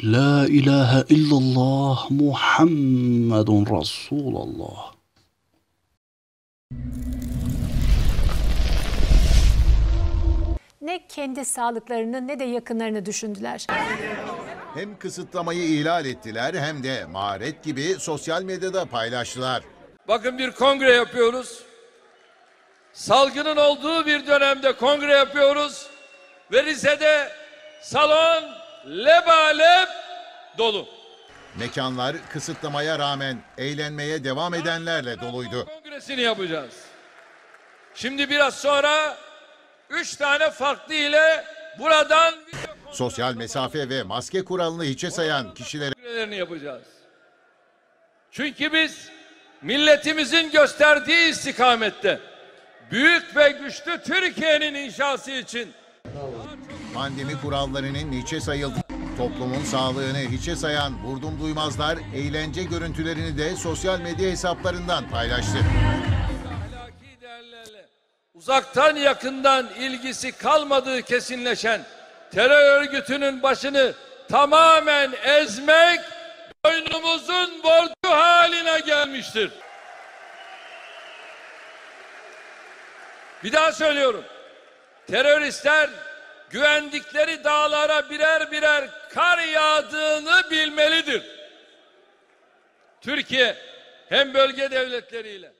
La ilahe illallah Muhammedun Resulallah. Ne kendi sağlıklarını ne de yakınlarını düşündüler. Hem kısıtlamayı ihlal ettiler hem de maharet gibi sosyal medyada paylaştılar. Bakın bir kongre yapıyoruz. Salgının olduğu bir dönemde kongre yapıyoruz. Ve Rize'de salon lebalep dolu. Mekanlar kısıtlamaya rağmen eğlenmeye devam edenlerle doluydu. Kongresini yapacağız. Şimdi biraz sonra 3 tane farklı ile buradan Sosyal mesafe ve maske kuralını hiçe sayan kişilere yapacağız. Çünkü biz milletimizin gösterdiği istikamette büyük ve güçlü Türkiye'nin inşası için pandemi kurallarının hiçe sayıldı. Toplumun sağlığını hiçe sayan vurdum duymazlar eğlence görüntülerini de sosyal medya hesaplarından paylaştı. Ahlaki değerlerle uzaktan yakından ilgisi kalmadığı kesinleşen terör örgütünün başını tamamen ezmek boynumuzun borcu haline gelmiştir. Bir daha söylüyorum. Teröristler güvendikleri dağlara birer birer kar yağdığını bilmelidir. Türkiye hem bölge devletleriyle